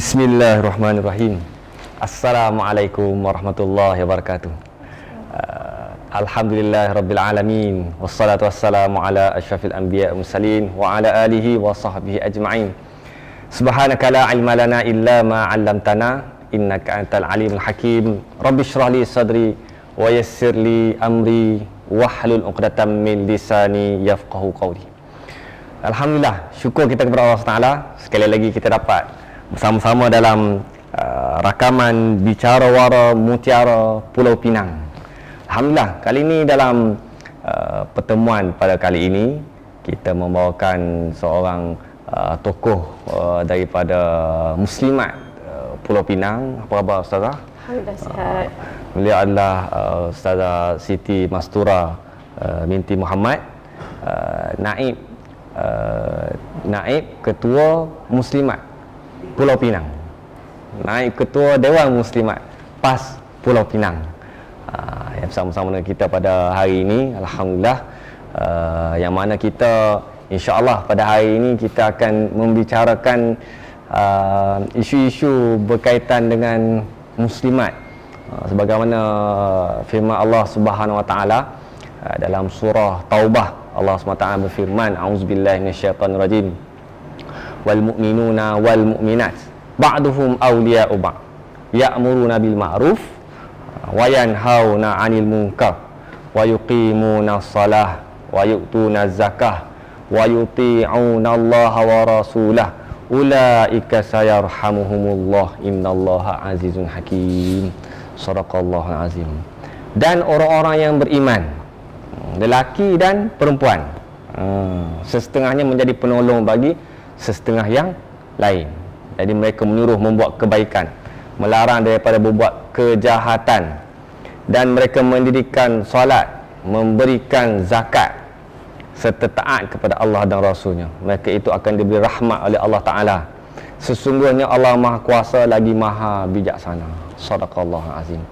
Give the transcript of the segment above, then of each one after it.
Bismillahirrahmanirrahim. Assalamualaikum warahmatullahi wabarakatuh. Alhamdulillahirabbil alamin, wassalatu wassalamu ala asyrafil anbiya wal mursalin wa ala alihi wa sahbihi ajma'in. Subhanaka la ilma lana illa ma 'allamtana innaka antal alimul hakim. Rabbi shrah li sadri wa yassir li amri wahlul 'uqdatam min lisani yafqahu qawli. Alhamdulillah, syukur kita kepada Allah Taala. Sekali lagi kita dapat bersama-sama dalam rakaman Bicara Wara Mutiara Pulau Pinang. Alhamdulillah, kali ini dalam pertemuan pada kali ini kita membawakan seorang tokoh daripada Muslimat Pulau Pinang. Apa khabar Ustazah? Alhamdulillah sihat. Beliau adalah Ustazah Siti Mastura binti Muhammad, Naib Ketua Muslimat Pulau Pinang, Naib Ketua Dewan Muslimat PAS Pulau Pinang, yang bersama-sama dengan kita pada hari ini. Alhamdulillah, yang mana kita insya-Allah pada hari ini kita akan membicarakan isu-isu berkaitan dengan muslimat, sebagaimana firman Allah Subhanahu Wa Taala dalam surah Taubah. Allah SWT berfirman, a'udzubillahi minasyaitonirrajim, wal mu'minuna wal mu'minat ba'duhum awliya'u ba'd ya'muruna bil ma'ruf wa yanhauna 'anil munkar wa yuqimuna shalah wa yu'tuna zakah wa yuti'una Allah wa rasulah ulaika sayarhamuhumullah innallaha azizun hakim. Shadaqallahul azim. Dan orang-orang yang beriman, lelaki dan perempuan, setengahnya menjadi penolong bagi setengah yang lain. Jadi mereka menyuruh membuat kebaikan, melarang daripada berbuat kejahatan, dan mereka mendirikan solat, memberikan zakat, serta taat kepada Allah dan Rasulnya. Mereka itu akan diberi rahmat oleh Allah Ta'ala. Sesungguhnya Allah Maha Kuasa lagi Maha Bijaksana. Shadaqallahul azim.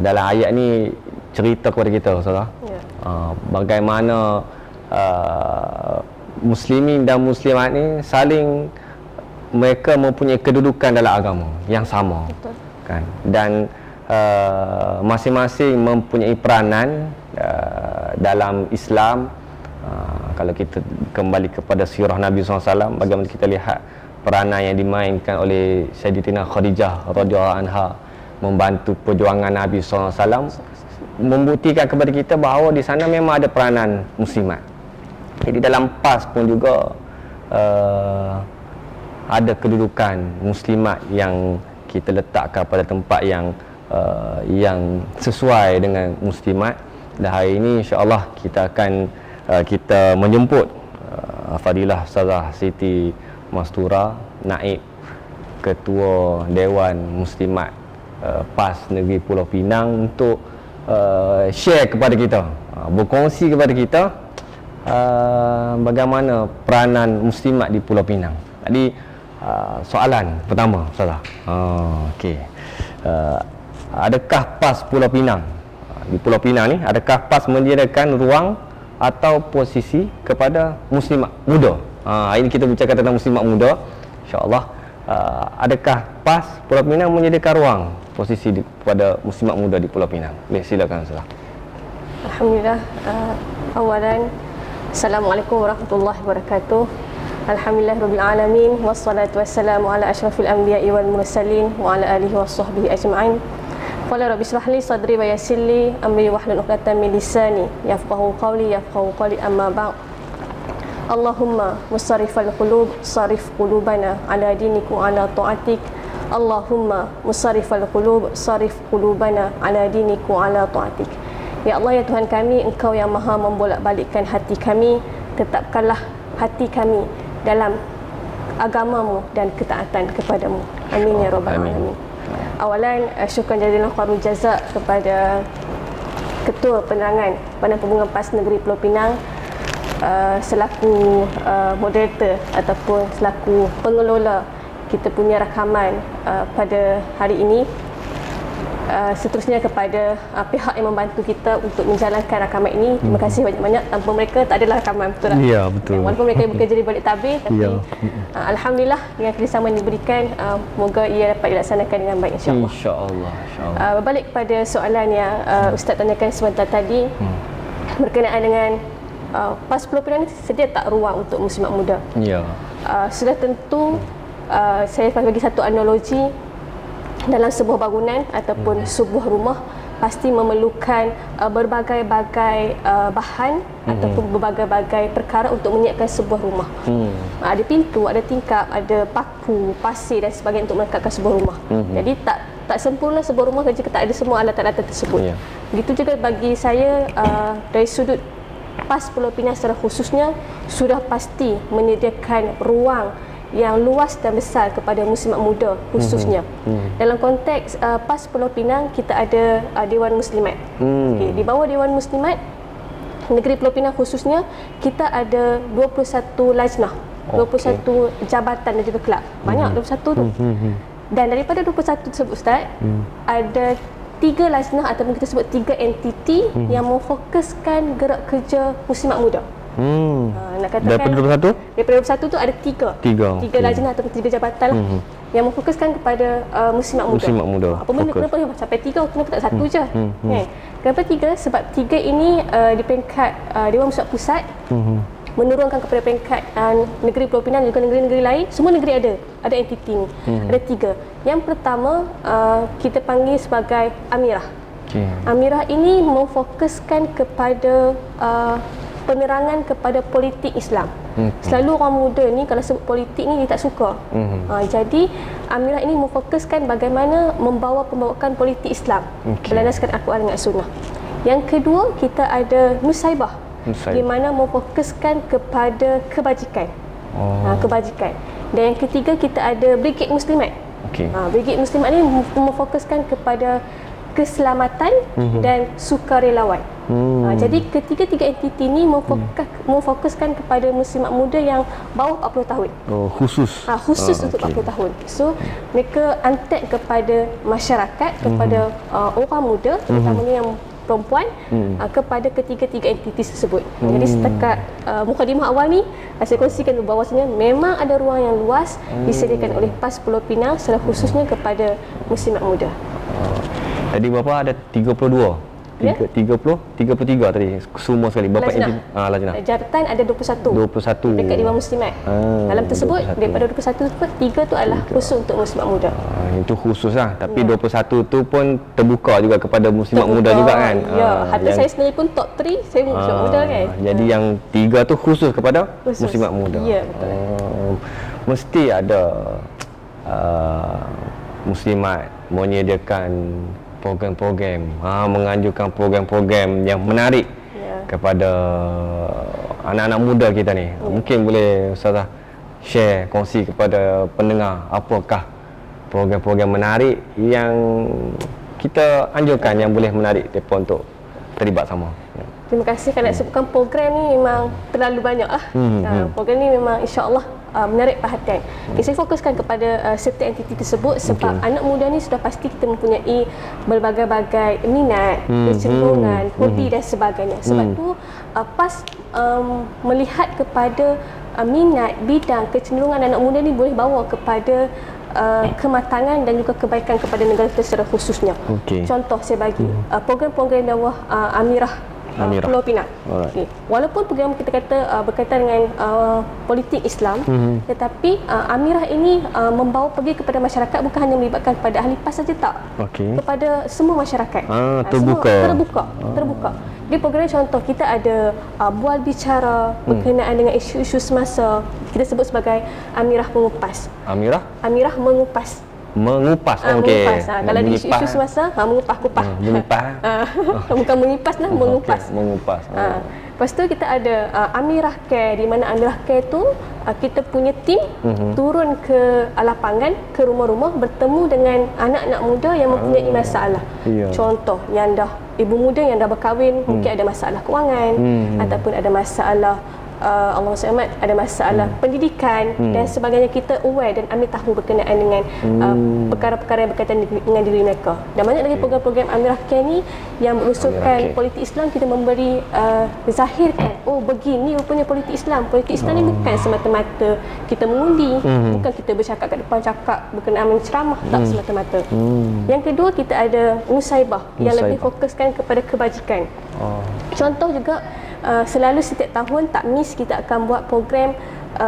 Dalam ayat ni cerita kepada kita, Ustazah, bagaimana muslimin dan muslimat ni saling, mereka mempunyai kedudukan dalam agama yang sama. Betul. Kan? Dan masing-masing mempunyai peranan dalam Islam. Kalau kita kembali kepada sirah Nabi SAW, bagaimana kita lihat peranan yang dimainkan oleh Sayyidatina Khadijah radhiyallahu anha membantu perjuangan Nabi SAW, membuktikan kepada kita bahawa di sana memang ada peranan muslimat. Jadi dalam PAS pun juga ada kedudukan muslimat yang kita letakkan pada tempat yang sesuai dengan muslimat. Dan hari ini insya-Allah kita akan kita menjemput Fadilah Ustazah Siti Mastura, Naib Ketua Dewan Muslimat PAS Negeri Pulau Pinang, untuk share kepada kita, berkongsi kepada kita bagaimana peranan muslimat di Pulau Pinang. Jadi soalan pertama, Ustazah, okey, adakah PAS Pulau Pinang, di Pulau Pinang ni, adakah PAS menyediakan ruang atau posisi kepada muslimat muda? Hari ini kita bincangkan tentang muslimat muda, insya-Allah. Adakah PAS Pulau Pinang menyediakan ruang, posisi kepada muslimat muda di Pulau Pinang? Boleh, silakan Ustazah. Alhamdulillah, awalan Assalamualaikum warahmatullahi wabarakatuh. Alhamdulillahirabbil alamin, wassalatu wassalamu ala asyrafil anbiya'i wal mursalin wa ala alihi washabbihi ajma'in. Qala rabbi shrah li sadri wa yassir li amri wahlul 'uqdatam min lisani yafqahu qawli amma ba'd. Allahumma musarrifal qulub sarif qulubana ala dinik wa ala ta'atik. Allahumma musarrifal qulub sarif qulubana ala dinik wa ala ta'atik. Ya Allah, ya Tuhan kami, Engkau yang maha membolak-balikkan hati kami. Tetapkanlah hati kami dalam agamamu dan ketaatan kepadamu. Amin ya rabbal alamin. Awalan, syukur jazillah khairu jazak kepada Ketua Penerangan Badan Pembinaan PAS Negeri Pulau Pinang, selaku moderator ataupun selaku pengelola kita punya rakaman pada hari ini. seterusnya kepada pihak yang membantu kita untuk menjalankan rakaman ini. Terima kasih banyak-banyak. Tanpa mereka tak adalah rakaman, betul tak? Ya, betul. Walaupun mereka bekerja di balik tabir, tapi alhamdulillah dengan kerjasama yang diberikan, moga ia dapat dilaksanakan dengan baik, insya-Allah. Insya-Allah, insya-Allah. Berbalik kepada soalan yang Ustaz tanyakan sebentar tadi berkenaan dengan PAS Pulau Pinang ni sedia tak ruang untuk muslimat muda? Ya. Sudah tentu saya bagi satu analogi, dalam sebuah bangunan ataupun sebuah rumah pasti memerlukan berbagai-bagai bahan ataupun berbagai-bagai perkara untuk menyiapkan sebuah rumah. Ada pintu, ada tingkap, ada paku, pasir dan sebagainya untuk melengkapkan sebuah rumah. Jadi tak sempurna sebuah rumah jika tak ada semua alat-alat tersebut. Begitu juga bagi saya, dari sudut PAS Pulau Pinang secara khususnya sudah pasti menyediakan ruang yang luas dan besar kepada muslimat muda khususnya. Dalam konteks PAS Pulau Pinang, kita ada Dewan Muslimat. Okay, di bawah Dewan Muslimat Negeri Pulau Pinang khususnya, kita ada 21 lajnah, 21 jabatan dan juga kelab. Banyak 21 tu. Dan daripada 21 tersebut, Ustaz, ada 3 lajnah ataupun kita sebut 3 entiti yang memfokuskan gerak kerja muslimat muda. Nak katakan Daripada 21? Daripada 21 tu ada 3 Okey. lajnah ataupun 3 jabatan lah, yang memfokuskan kepada muslimat muda. Muslimat muda. Apa benda, kenapa sampai 3, kenapa tak 1 je? Kenapa 3? Sebab 3 ini di peringkat Dewan Muslimat Pusat menurunkan kepada peringkat negeri Pulau Pinang juga negeri-negeri lain. Semua negeri ada entiti ni. Ada 3. Yang pertama kita panggil sebagai Amirah. Amirah ini memfokuskan kepada penerangan kepada politik Islam. Selalu orang muda ni kalau sebut politik ni dia tak suka. Jadi Amirah ini memfokuskan bagaimana membawa pembawakan politik Islam berlandaskan Al-Quran dan Sunnah. Yang kedua, kita ada Nusaibah, di mana memfokuskan kepada kebajikan. Kebajikan. Dan yang ketiga, kita ada Brigade Muslimat. Brigade Muslimat ni memfokuskan kepada keselamatan dan sukarelawan. Jadi ketiga-tiga entiti ni memfokuskan kepada muslimat muda yang bawah 40 tahun. Khusus. Khusus untuk 40 tahun. So mereka antek kepada masyarakat, kepada orang muda, terutamanya yang perempuan, kepada ketiga-tiga entiti tersebut. Jadi setakat mukadimah awal ni saya kongsikan bahawasanya memang ada ruang yang luas disediakan oleh PAS Pulau Pinang secara khususnya kepada muslimat muda. Jadi berapa ada 32? 33 tadi semua sekali. Berapa entiti? Lajnah. Jabatan ada 21. Dekat Dewan Muslimat. Dalam tersebut 21. Daripada 21 tu 3 tu adalah khusus untuk muslimat muda. Itu khusus lah. Tapi 21 tu pun terbuka juga kepada muslimat muda juga kan. Ya, hatta saya sendiri pun top 3 saya muslimat muda kan. Jadi yang 3 tu khusus kepada muslimat muda. Ya, betul. Mesti ada muslimat menyediakan program-program, menganjurkan program-program yang menarik kepada anak-anak muda kita ni. Mungkin boleh Ustazah share, kongsi kepada pendengar apakah program-program menarik yang kita anjurkan yang boleh menarik mereka untuk terlibat sama. Terima kasih. Kalau nak sebutkan program ni memang terlalu banyak lah. Program ni memang insya-Allah menarik perhatian. Saya fokuskan kepada setiap entiti tersebut sebab anak muda ni sudah pasti kita mempunyai berbagai-bagai minat, kecenderungan, hobi dan sebagainya. Sebab tu PAS melihat kepada minat, bidang, kecenderungan anak muda ni boleh bawa kepada kematangan dan juga kebaikan kepada negara kita secara khususnya. Contoh saya bagi program-program dakwah Amirah Pulau Pinang. Walaupun program kita kata berkaitan dengan politik Islam, tetapi Amirah ini membawa pergi kepada masyarakat, bukan hanya melibatkan kepada ahli PAS saja tak. Kepada semua masyarakat. Terbuka. Di program contoh kita ada bual bicara berkenaan dengan isu-isu semasa. Kita sebut sebagai Amirah Mengupas. Amirah Mengupas. Mengupas. Kalau di isu-isu semasa, mengupas. Bukan mengipas lah, mengupas. Lepas tu kita ada Amirah Care, di mana Amirah Care tu kita punya tim turun ke lapangan, ke rumah-rumah, bertemu dengan anak-anak muda yang mempunyai masalah. Contoh yang dah ibu muda yang dah berkahwin, mungkin ada masalah kewangan ataupun ada masalah Allah SWT ada masalah pendidikan dan sebagainya, kita aware dan ambil tahu berkenaan dengan perkara-perkara yang berkaitan dengan diri mereka. Dan banyak lagi program-program Amirah Care ni yang berunsurkan politik Islam. Kita memberi zahirkan, oh begini rupanya politik Islam. Politik Islam ni bukan semata-mata kita mengundi, bukan kita bercakap kat depan cakap berkenaan menceramah, tak semata-mata. Yang kedua, kita ada Nusaibah yang lebih fokuskan kepada kebajikan. Contoh juga, selalu setiap tahun tak miss kita akan buat program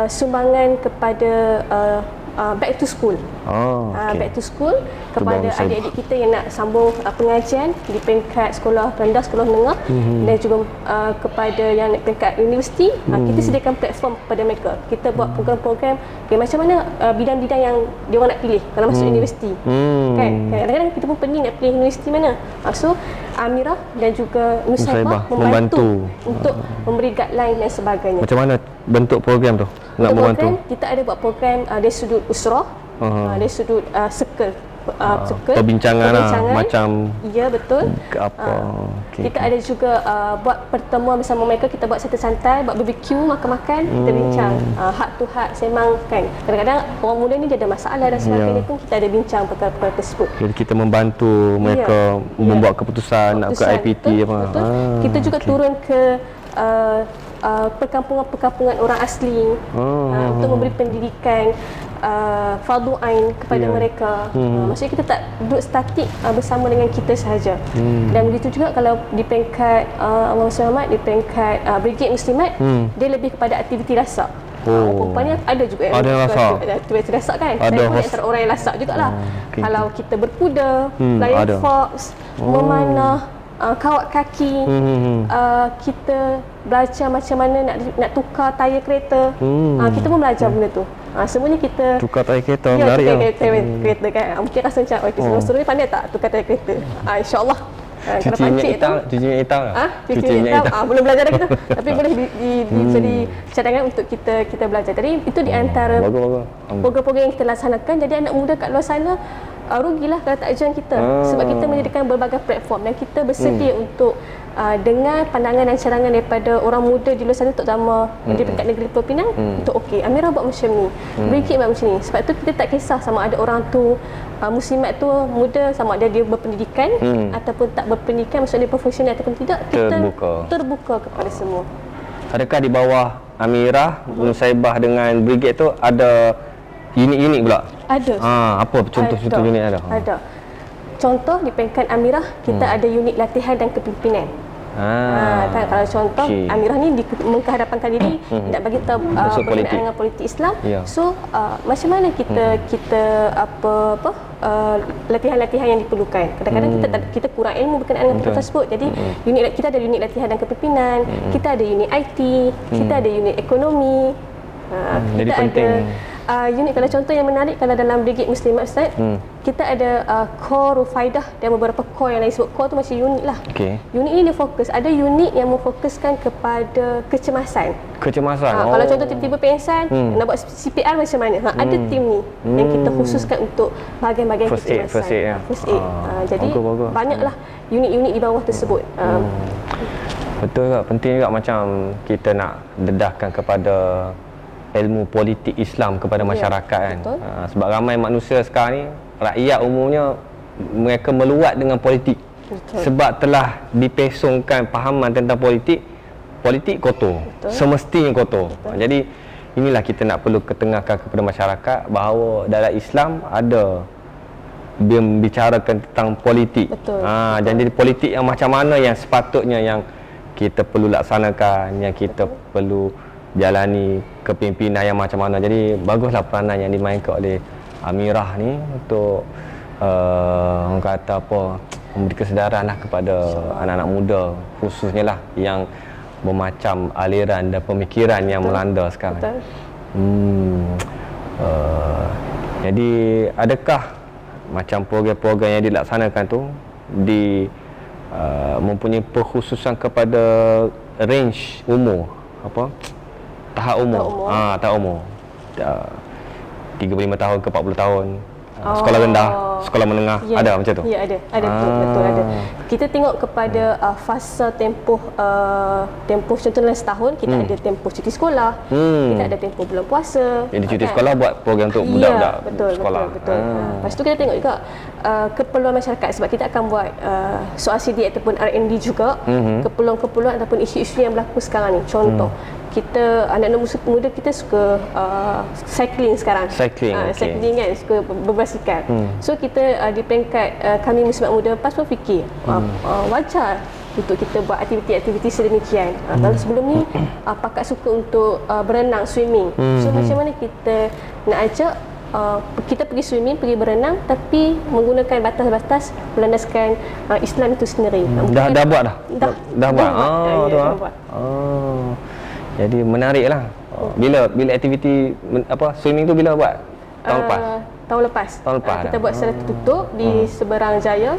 sumbangan kepada back to school. Back to school kepada adik-adik kita yang nak sambung pengajian di peringkat sekolah rendah, sekolah menengah, dan juga kepada yang nak peringkat universiti. Kita sediakan platform kepada mereka. Kita buat program-program macam mana bidang-bidang yang dia orang nak pilih kalau masuk universiti. Kan? Kadang-kadang kita pun pening nak pilih universiti mana. So Amirah dan juga Nusaibah membantu untuk memberi guideline dan sebagainya. Macam mana bentuk program tu nak untuk membantu? Program, kita ada buat program dari sudut usrah, dari sudut circle, perbincangan lah, macam ya betul ke apa. Kita ada juga buat pertemuan bersama mereka. Kita buat santai-santai, buat BBQ, makan-makan, kita bincang heart to heart, sembang kan. Kadang-kadang orang muda ni dia ada masalah dan sebagainya pun kita ada bincang perkara-perkara tersebut. Jadi kita membantu mereka membuat keputusan nak ke IPT betul, apa. Betul. Kita juga turun ke perkampungan-perkampungan orang asli untuk memberi pendidikan fardu ain kepada mereka. Maksudnya kita tak duduk statik bersama dengan kita sahaja. Dan begitu juga kalau di peringkat Allah SWT, di peringkat Brigade Muslimat, dia lebih kepada aktiviti lasak. Perempuan ni ada juga yang aktiviti lasak kan. Saya pun antara orang yang lasak jugalah. Kalau kita berkuda, flying fox, memanah, kawat kaki, kita belajar macam mana nak tukar tayar kereta. Kita pun belajar benda tu. Semuanya kita tukar tayar kereta, menarik ya. Kereta kan. Mungkin rasa macam suruh ni pandai tak tukar tayar kereta? InsyaAllah. Cuci minyak hitam, cuci minyak hitam tak? Cuci minyak hitam. Belum belajar lagi tu. Tapi boleh jadi cadangan untuk kita belajar. Jadi itu di antara program-program yang kita laksanakan. Jadi anak muda kat luar sana rugilah kalau tak join kita. Sebab kita menyediakan berbagai platform dan kita bersedia untuk dengar pandangan dan cadangan daripada orang muda di luar sana, terutama di peringkat negeri Pulau Pinang, untuk okey, Amirah buat macam ni, Brigade buat macam ni. Sebab tu kita tak kisah sama ada orang tu muslimat tu muda, sama ada dia berpendidikan ataupun tak berpendidikan, maksudnya dia profesional ataupun tidak, kita terbuka kepada semua. Adakah di bawah Amirah, Nusaibah dengan Brigade tu ada unit-unit pula? Ada. Apa contoh-contoh unit ada? Ada. Contoh di peringkat Amirah kita ada unit latihan dan kepimpinan. Kan, kalau contoh Amirah ni menghadapkan diri nak bagi tahu berkenaan dengan politik Islam. So macam mana kita latihan-latihan yang diperlukan. Kadang-kadang kita kurang ilmu berkenaan dengan perkara tersebut. Jadi kita ada unit latihan dan kepimpinan, kita ada unit IT, kita ada unit ekonomi. Jadi kita penting. Ada unit, kalau contoh yang menarik, kalau dalam Brigade Muslimat Ustaz, kita ada core, Rufaidah dan beberapa core yang lain. Sebab core tu macam unit lah. Unit ni dia fokus. Ada unit yang memfokuskan kepada kecemasan. Kalau contoh tiba-tiba pengsan, nak buat CPR macam mana? Ada tim ni yang kita khususkan untuk bahagian-bahagian kecemasan. First aid. Jadi banyaklah unit-unit di bawah tersebut. Betul tak? Penting juga macam kita nak dedahkan kepada ilmu politik Islam kepada masyarakat kan. Sebab ramai manusia sekarang ni, rakyat umumnya, mereka meluat dengan politik. Sebab telah dipesongkan fahaman tentang politik kotor. Semestinya kotor. Jadi inilah kita nak perlu ketengahkan kepada masyarakat bahawa dalam Islam ada dia membicarakan tentang politik. Jadi politik yang macam mana yang sepatutnya yang kita perlu laksanakan, yang kita perlu jalani, kepimpinan yang macam mana. Jadi baguslah peranan yang dimainkan oleh Amirah ni untuk orang kata apa, memberi kesedaran lah kepada anak-anak muda, khususnya lah yang bermacam aliran dan pemikiran yang melanda sekarang. Jadi adakah macam program-program yang dilaksanakan tu mempunyai perkhususan kepada range umur, tahap umur. 35 tahun ke 40 tahun. sekolah rendah, sekolah menengah, Ya, ada macam tu? Ya, ada betul ada. Kita tengok kepada fasa tempoh contohnya setahun kita ada tempoh cuti sekolah, kita ada tempoh bulan puasa. Jadi cuti sekolah buat program untuk budak-budak sekolah. Betul. Lepas tu kita tengok juga keperluan masyarakat, sebab kita akan buat soal CD ataupun R&D juga, keperluan-keperluan ataupun isu-isu yang berlaku sekarang ni. Contoh, kita anak-anak muda kita suka cycling sekarang. Cycling kan, suka berbasikal. So kita di peringkat kami Muslimat Muda PAS pun fikir wajar untuk kita buat aktiviti-aktiviti sedemikian. Kalau sebelum ni pakat suka untuk berenang, swimming. So macam mana kita nak ajak kita pergi swimming, pergi berenang, tapi menggunakan batas-batas berlandaskan Islam itu sendiri. Dah buat dah? Dah buat? Dah buat. Jadi menarik lah. Bila aktiviti swimming tu bila buat? Tahun lepas? Tahun lepas. Kita buat secara tertutup di Seberang Jaya.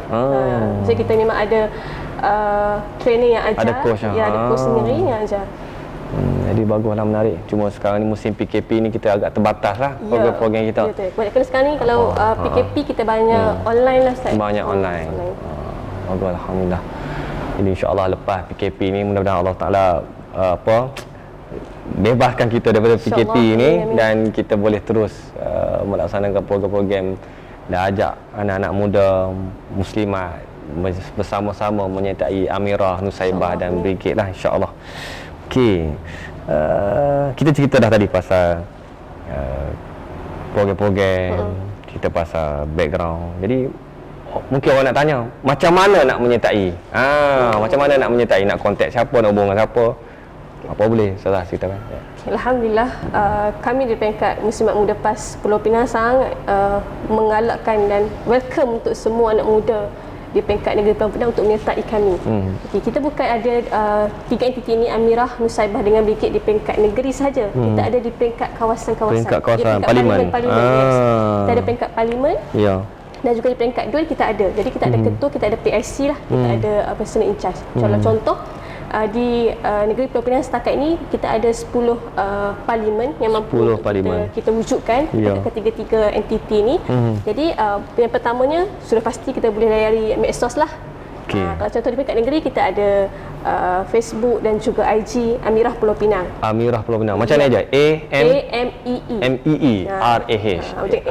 Jadi kita memang ada training yang ajar. Ada coach ada coach sendiri yang ajar. Jadi baguslah, menarik. Cuma sekarang ni musim PKP ni kita agak terbatas lah program-program kita. Betul. Kebanyakan sekarang ni kalau PKP kita banyak online lah Ustaz. Banyak online. Bagus, alhamdulillah. Jadi insya-Allah lepas PKP ni mudah-mudahan Allah Taala bebaskan kita daripada PKP ni dan kita boleh terus melaksanakan program-program dan ajak anak-anak muda muslimat bersama-sama menyertai Amirah, Nusaibah dan Brigade lah, insya-Allah. Okey. Kita cerita dah tadi pasal program-program, cerita pasal background. Jadi mungkin orang nak tanya, macam mana nak menyertai? Macam mana nak menyertai? Nak kontak siapa, nak hubung dengan siapa? Apa boleh Ustazah ceritakan? Alhamdulillah, kami di peringkat Muslimat Muda PAS Pulau Pinang sangat menggalakkan dan welcome untuk semua anak muda di peringkat negeri Pulau Pinang untuk menyertai kami. Okay, kita bukan ada 3 entiti ini, Amirah, Nusaibah dengan Brigade di peringkat negeri saja. Kita ada di peringkat kawasan-kawasan. Peringkat kawasan, parlimen. Yes. Kita ada peringkat parlimen. Ya. Dan juga di peringkat DUL kita ada. Jadi kita ada ketua, kita ada PIC lah, kita ada personal in charge. Contoh di negeri Pulau Pinang setakat ini kita ada 10 parlimen yang mampu kita wujudkan ketiga-tiga entiti ini. Jadi yang pertamanya sudah pasti kita boleh layari medsos lah. Kalau contoh di peringkat negeri kita ada Facebook dan juga IG Amirah Pulau Pinang. Amirah Pulau Pinang. Macam mana aja? A-M-E-E R-A-H.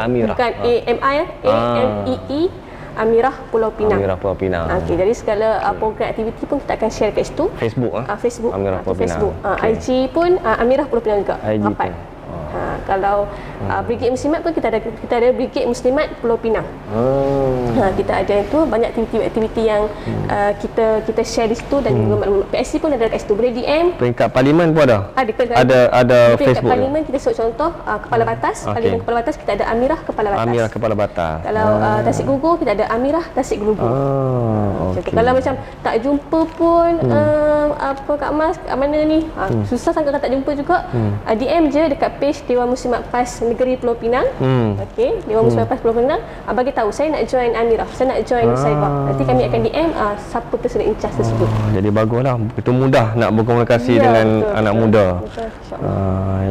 Amirah. Bukan A-M-I A-M-E-E Amirah Pulau Pinang. Amirah Pulau Pinang. Okey, jadi segala program aktiviti pun kita akan share kat situ. Facebook Facebook Amirah Pulau Pinang. IG pun Amirah Pulau Pinang juga. IG rapat. Kalau Brigade Muslimat pun kita ada Brigade Muslimat Pulau Pinang. Kita ada itu banyak aktiviti yang kita share di situ dan juga maklumat PSC pun ada kat situ. Boleh DM. Peringkat parlimen pun ada. Ada Facebook. Peringkat parlimen kita sebut contoh kepala batas. Parlimen kepala batas kita ada Amirah kepala batas. Amirah kepala batas. Kalau Tasik Gugur kita ada Amirah Tasik Gugur. Kalau macam tak jumpa pun Kak Mas kat mana ni? Susah sangat tak jumpa juga. DM je dekat page Dewan Muslimat PAS Negeri Pulau Pinang. Okey, Dewan Muslimat PAS Pulau Pinang. Bagi tahu saya nak join Amirah, saya nak join Nusaibah. Nanti kami akan DM siapa personal in charge tersebut. Jadi baguslah, begitu mudah nak berkomunikasi dengan anak muda.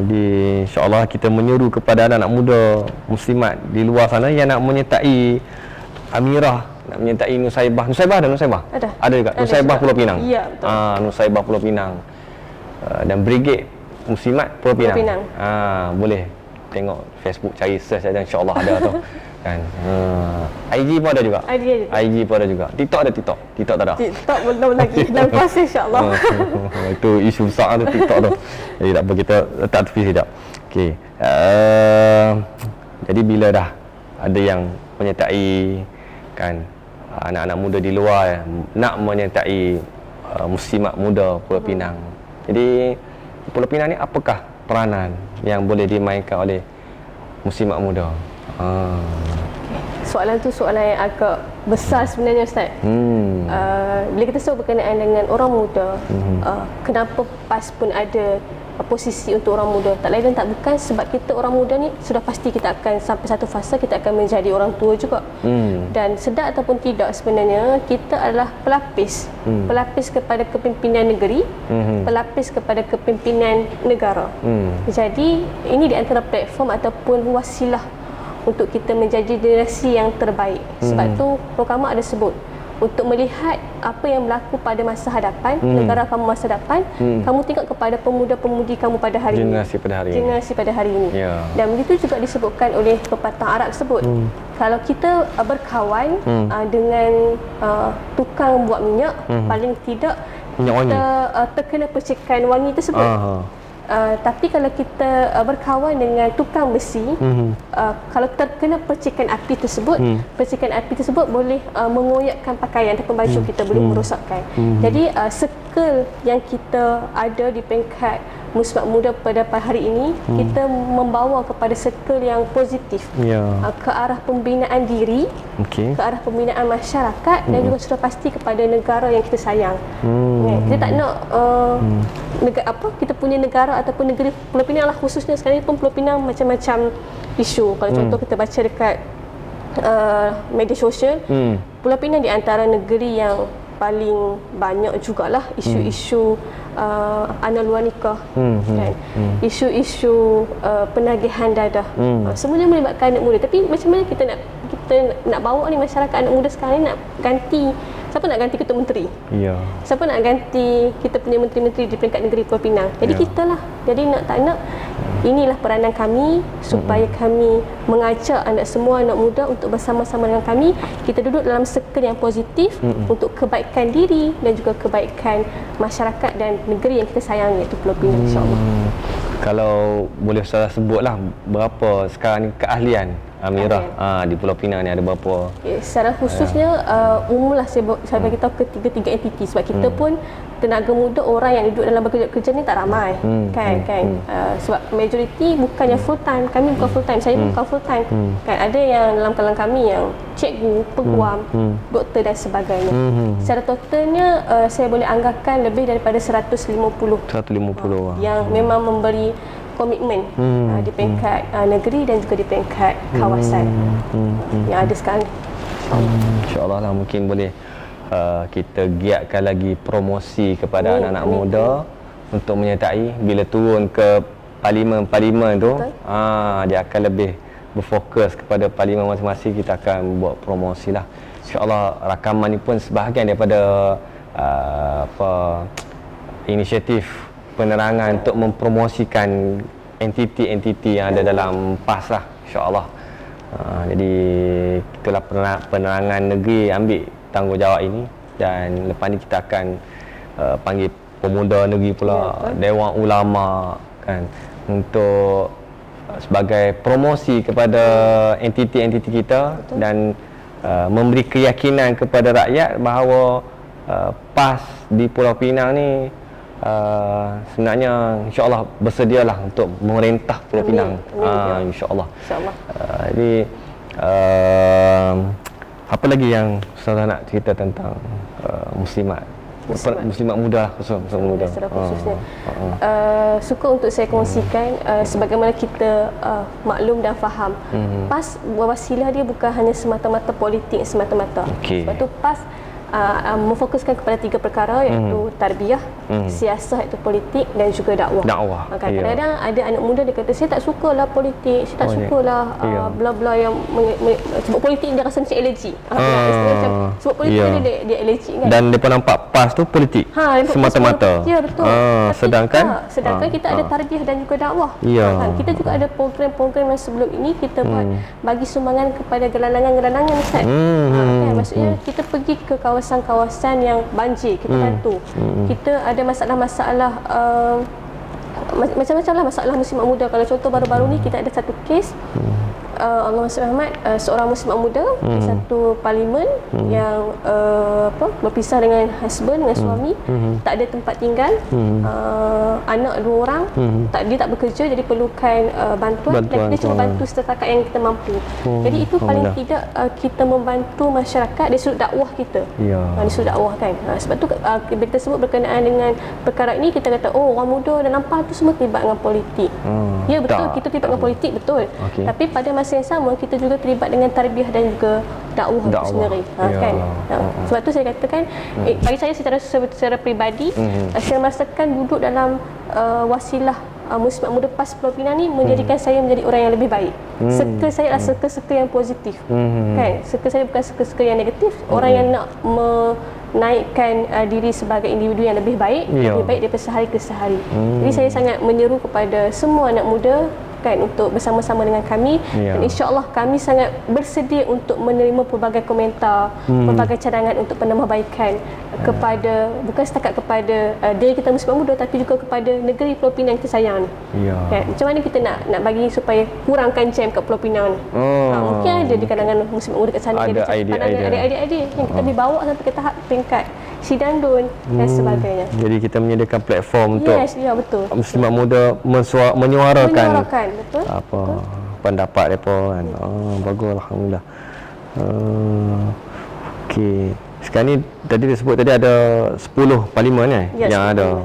Jadi insya-Allah kita menyeru kepada anak-anak muda muslimat di luar sana yang nak menyertai Amirah, nak menyertai Nusaibah. Nusaibah ada Nusaibah? Ada juga. Nusaibah Pulau Pinang. Ya, betul. Nusaibah Pulau Pinang. Dan Brigade Muslimat Pulau Pinang. Boleh tengok Facebook, cari search saja, insya-Allah ada tu. Kan. IG pun ada juga. IG pun ada juga. TikTok ada TikTok. TikTok tak ada. TikTok belum lagi dalam proses insya-Allah. Itu isu besar tu TikTok tu. Jadi tak apa, kita letak tepi sekejap. Okey. Jadi bila dah ada yang menyertai kan anak-anak muda di luar nak menyertai muslimat muda Pulau Pinang. Jadi Pulau Pinang ni apakah peranan yang boleh dimainkan oleh muslimat muda? Soalan tu soalan yang agak besar sebenarnya Ustaz. Bila kita sebut berkenaan dengan orang muda, kenapa PAS pun ada posisi untuk orang muda? Tak lain dan tak bukan sebab kita orang muda ni sudah pasti kita akan sampai satu fasa kita akan menjadi orang tua juga. Dan sedar ataupun tidak sebenarnya kita adalah pelapis. Pelapis kepada kepimpinan negeri, pelapis kepada kepimpinan negara. Jadi ini di antara platform ataupun wasilah untuk kita menjadi generasi yang terbaik. Sebab tu Programa ada sebut untuk melihat apa yang berlaku pada masa hadapan, negara kamu masa depan, kamu tengok kepada pemuda-pemudi kamu pada hari Generasi ini. pada hari ini. Generasi pada hari ini. Ya. Dan begitu juga disebutkan oleh pepatah Arab sebut, kalau kita berkawan dengan tukang buat minyak, paling tidak Minyak wangi. kita terkena percikan wangi tersebut. Tapi kalau kita berkawan dengan tukang besi, kalau terkena percikan api tersebut, percikan api tersebut boleh mengoyakkan pakaian ataupun baju kita, boleh merosakkan. Jadi circle yang kita ada di peringkat Muslimat Muda pada hari ini, kita membawa kepada circle yang positif, ke arah pembinaan diri, ke arah pembinaan masyarakat, dan juga sudah pasti kepada negara yang kita sayang. Kita tak nak kita punya negara ataupun negeri Pulau Pinang lah, khususnya sekarang ni pun Pulau Pinang macam-macam isu. Kalau contoh kita baca dekat media sosial, Pulau Pinang di antara negeri yang paling banyak jugalah isu-isu anal luar nikah, kan? Isu-isu penagihan dadah, semuanya melibatkan anak muda. Tapi macam mana kita nak bawa ni masyarakat anak muda sekarang ni nak ganti? Siapa nak ganti ketua menteri? Siapa nak ganti kita punya menteri-menteri di peringkat negeri Pulau Pinang? Jadi kita lah. Jadi nak tak nak, inilah peranan kami supaya kami mengajak semua anak muda untuk bersama-sama dengan kami, kita duduk dalam circle yang positif untuk kebaikan diri dan juga kebaikan masyarakat dan negeri yang kita sayang, iaitu Pulau Pinang, insya-Allah. Kalau boleh Ustazah sebutlah berapa sekarang ni keahlian Amirah di Pulau Pinang ni, ada berapa? Secara khususnya umumlah saya bagi tahu ketiga entiti, sebab kita pun tenaga muda, orang yang duduk dalam bekerja ni tak ramai, kan. Sebab majoriti bukannya full time, kami bukan full time, saya pun bukan full time, kan. Ada yang dalam kalangan kami yang cikgu, peguam, doktor dan sebagainya. Secara totalnya saya boleh anggarkan lebih daripada 150 yang memang memberi komitmen di peringkat negeri dan juga di peringkat kawasan yang ada sekarang. InsyaAllah lah, mungkin boleh kita giatkan lagi promosi kepada anak-anak muda untuk menyertai. Bila turun ke parlimen tu, dia akan lebih berfokus kepada parlimen masing-masing. Kita akan buat promosi lah. InsyaAllah rakaman ni pun sebahagian daripada inisiatif penerangan untuk mempromosikan entiti-entiti yang ada dalam PAS lah, insyaAllah. Jadi itulah penerangan negeri ambil tanggungjawab ini, dan lepas ni kita akan panggil pemuda negeri pula, Dewan Ulama, kan, untuk sebagai promosi kepada entiti-entiti kita. Dan memberi keyakinan kepada rakyat bahawa PAS di Pulau Pinang ni sebenarnya insyaAllah bersedialah untuk merentah Pulau Pinang, insyaAllah. Jadi apa lagi yang Ustazah nak cerita tentang muslimat muda lah, khususnya muda? Khususnya suka untuk saya kongsikan, sebagaimana kita maklum dan faham, PAS wasilah dia bukan hanya semata-mata politik semata-mata. Sebab tu PAS memfokuskan kepada 3 perkara, iaitu tarbiyah, siasah iaitu politik, dan juga dakwah. Kadang-kadang ada anak muda dia kata, saya tak sukalah politik, saya tak sukalah bla-bla yang sebab politik dia rasa macam alergi. Sebab politik dia alergi, kan. Dan mereka nampak PAS tu politik semata-mata. Ya, betul. Sedangkan kita ada tarbiyah dan juga dakwah. Kita juga ada program-program yang sebelum ini kita buat bagi sumbangan kepada gelandangan-gelandangan, Ustaz. Maksudnya kita pergi ke kawasan-kawasan yang banjir, kita bantu. Kita ada masalah-masalah macam-macam lah masalah muslimat muda. Kalau contoh baru-baru ni kita ada satu kes Allah Muhammad, seorang muslimat muda di satu parlimen yang berpisah dengan husband, dengan suami, tak ada tempat tinggal, anak 2 orang, dia tak bekerja, jadi perlukan bantuan, dan kita cuma bantu setakat yang kita mampu. Jadi itu paling tidak kita membantu masyarakat dari sudut dakwah kita, dari sudut dakwah, kan. Sebab tu bila kita sebut berkenaan dengan perkara ini, kita kata orang muda dan nampak tu semua terlibat dengan politik. Ya, betul, kita terlibat dengan politik, betul. Tapi pada masa yang sama kita juga terlibat dengan tarbiyah dan juga dakwah itu sendiri, kan. Sebab tu saya katakan, bagi saya secara peribadi, saya merasakan duduk dalam wasilah muslimat muda PAS Pulau Pinang ni menjadikan saya menjadi orang yang lebih baik. Circle saya adalah circle-circle yang positif. Kan? Circle saya bukan circle-circle yang negatif. Orang yang nak menaikkan diri sebagai individu yang lebih baik, lebih baik daripada sehari ke sehari. Jadi saya sangat menyeru kepada semua anak muda kan untuk bersama-sama dengan kami, dan insya-Allah kami sangat bersedia untuk menerima pelbagai komentar, pelbagai cadangan untuk penambahbaikan kepada, bukan setakat kepada diri kita muslimat muda, tapi juga kepada negeri Pulau Pinang kita sayang ni. Kan? Macam mana kita nak bagi supaya kurangkan jam kat Pulau Pinang ni? Mungkin ada di kalangan muslimat muda kat sana ada pandangan adik-adik yang kita boleh bawa sampai ke tahap peringkat Sidandun dan sebagainya. Jadi kita menyediakan platform untuk betul. muslimat muda menyuarakan betul. Apa pendapat mereka kan. Bagus, alhamdulillah. Okey. Sekarang ni tadi disebut tadi ada 10 parlimen yang ada.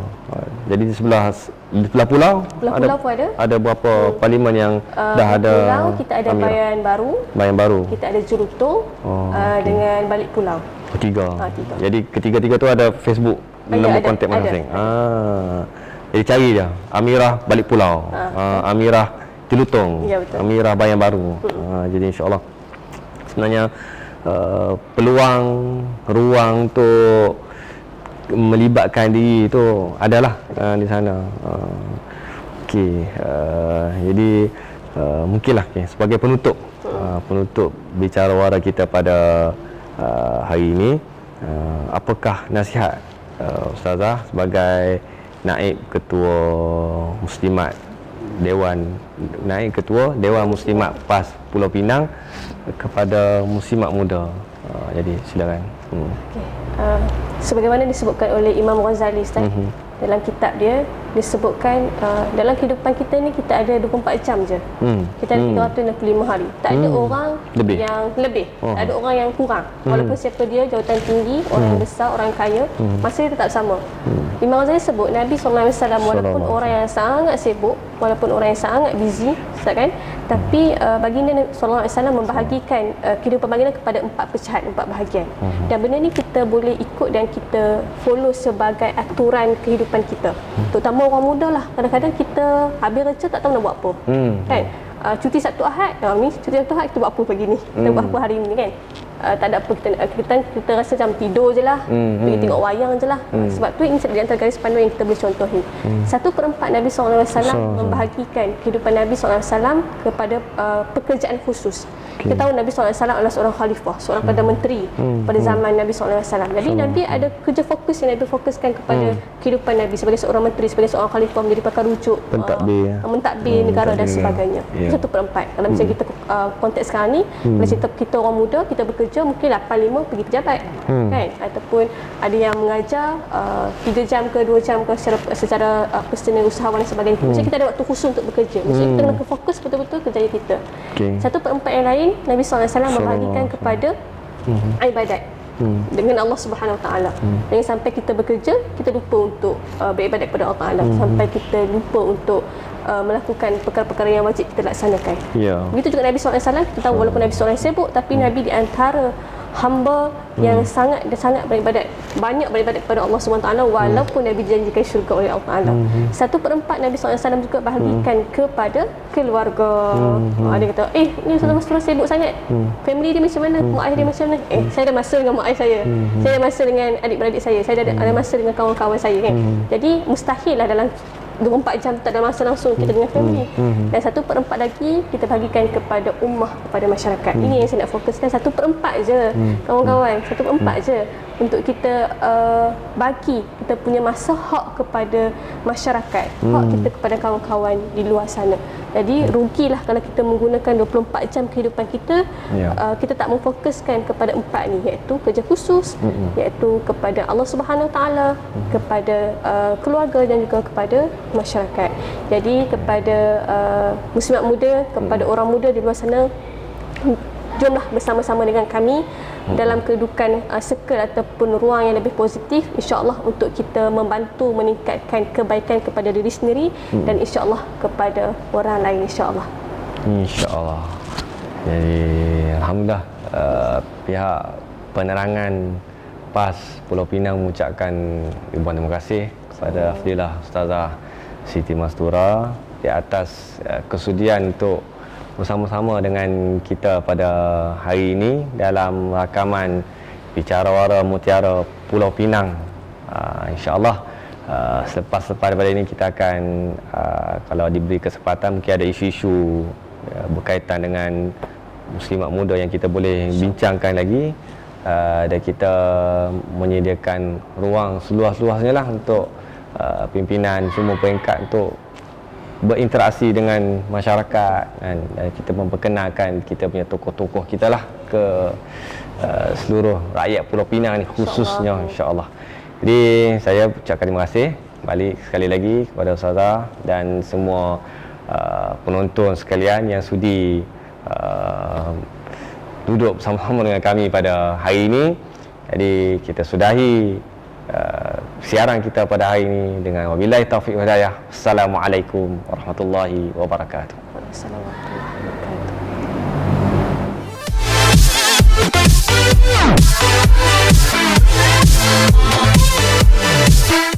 Jadi di sebelah pulau pun ada berapa parlimen yang dah ada? Pulau kita ada Bayan Baru. Kita ada Jurutung dengan Balik Pulau. Tiga. Jadi ketiga-tiga tu ada Facebook nombor kontak masing-masing. Jadi cari je Amirah Balik Pulau, Amirah Jurutung, Amirah Bayan Baru. Jadi insya-Allah sebenarnya peluang ruang untuk melibatkan diri tu adalah di sana. Okey, jadi mungkinlah sebagai penutup bicara wara kita pada hari ini, apakah nasihat Ustazah sebagai naib ketua Muslimat Dewan Muslimat PAS Pulau Pinang kepada muslimat muda? Jadi silakan. Sebagaimana disebutkan oleh Imam Ghazali dalam kitab dia, disebutkan dalam kehidupan kita ni kita ada 24 jam je. Kita ada 365 hari. Tak ada orang yang lebih, tak ada orang yang kurang. Walaupun siapa dia, jawatan tinggi, orang yang besar, orang kaya, masa dia tetap sama. Imam Ghazali sebut Nabi SAW walaupun orang yang sangat sibuk, walaupun orang yang sangat busy, kan, tapi baginda SAW membahagikan kehidupan baginda kepada 4 pecahan, 4 bahagian. Dan benda ni kita boleh ikut dan kita follow sebagai aturan kehidupan kita. Terutama orang muda lah, kadang-kadang kita habis kerja tak tahu nak buat apa. Kan? Cuti Sabtu Ahad, cuti Sabtu Ahad kita buat apa pagi ni? Kita buat apa hari ni kan? Tak ada apa, kita rasa macam tidur je lah, pergi tengok wayang je lah. Sebab tu ini di antara garis panduan yang kita boleh contohi. 1/4 Nabi SAW membahagikan kehidupan Nabi SAW kepada pekerjaan khusus. Kita tahu Nabi SAW adalah seorang khalifah, seorang Perdana Menteri pada zaman Nabi SAW. Jadi Nabi ada kerja fokus yang Nabi fokuskan kepada kehidupan Nabi sebagai seorang menteri, sebagai seorang khalifah, menjadi pakar rujuk, mentadbir negara dan sebagainya. 1/4. Kalau misalnya kita konteks sekarang ni, kalau kita orang muda, kita bekerja mungkin 8-5 pergi pejabat, kan? Ataupun ada yang mengajar 3 jam ke 2 jam ke secara personal usahawan dan sebagainya. Maksudnya kita ada waktu khusus untuk bekerja. Maksudnya kita kena fokus betul-betul kerjaya kita. 1/4 yang lain Nabi SAW membahagikan kepada ibadat dengan Allah Subhanahu Wa Taala. Jangan sampai kita bekerja, kita lupa untuk beribadat kepada Allah Taala, sampai kita lupa untuk melakukan perkara-perkara yang wajib kita laksanakan. Begitu juga Nabi SAW. Kita tahu walaupun Nabi SAW sibuk, tapi Nabi di antara hamba yang sangat banyak beribadat kepada Allah SWT, walaupun Nabi dijanjikan syurga oleh Allah Taala. 1/4 Nabi SAW juga bahagikan kepada keluarga. Dia kata, ni Rasulullah sibuk sangat, family dia macam mana, mak ayah dia macam mana? Saya ada masa dengan mak ayah saya, saya ada masa dengan adik-beradik saya ada masa dengan kawan-kawan saya, kan? Jadi mustahil lah dalam 24 jam tak ada masa langsung kita dengan family. Dan 1/4 lagi kita bagikan kepada ummah, kepada masyarakat. Ini yang saya nak fokuskan. 1/4 je kawan-kawan, 1/4 je untuk kita bagi kita punya masa hak kepada masyarakat, hak kita kepada kawan-kawan di luar sana. Jadi rugilah kalau kita menggunakan 24 jam kehidupan kita, kita tak memfokuskan kepada 4 ni, iaitu kerja khusus, iaitu kepada Allah Subhanahu Wa Taala, kepada keluarga dan juga kepada masyarakat. Jadi kepada muslimat muda, kepada orang muda di luar sana, jomlah bersama-sama dengan kami dalam kedudukan circle ataupun ruang yang lebih positif, insya-Allah untuk kita membantu meningkatkan kebaikan kepada diri sendiri dan insya-Allah kepada orang lain, insya-Allah. Insya-Allah. Jadi alhamdulillah pihak penerangan PAS Pulau Pinang mengucapkan ribuan terima kasih kepada Fadilah Ustazah Siti Mastura di atas kesudian untuk bersama-sama dengan kita pada hari ini dalam rakaman Bicara Wara Mutiara Pulau Pinang. InsyaAllah selepas daripada ini kita akan kalau diberi kesempatan mungkin ada isu-isu berkaitan dengan muslimat muda yang kita boleh bincangkan lagi, dan kita menyediakan ruang seluas-luasnya lah untuk pimpinan semua peringkat untuk berinteraksi dengan masyarakat, dan kita memperkenalkan kita punya tokoh-tokoh kita lah ke seluruh rakyat Pulau Pinang ni khususnya, insya-Allah. Jadi saya ucapkan terima kasih balik sekali lagi kepada Ustazah dan semua penonton sekalian yang sudi duduk bersama-sama dengan kami pada hari ini. Jadi kita sudahi siaran kita pada hari ini dengan wabillahi taufiq wal hidayah. Assalamualaikum warahmatullahi wabarakatuh. Assalamualaikum warahmatullahi wabarakatuh.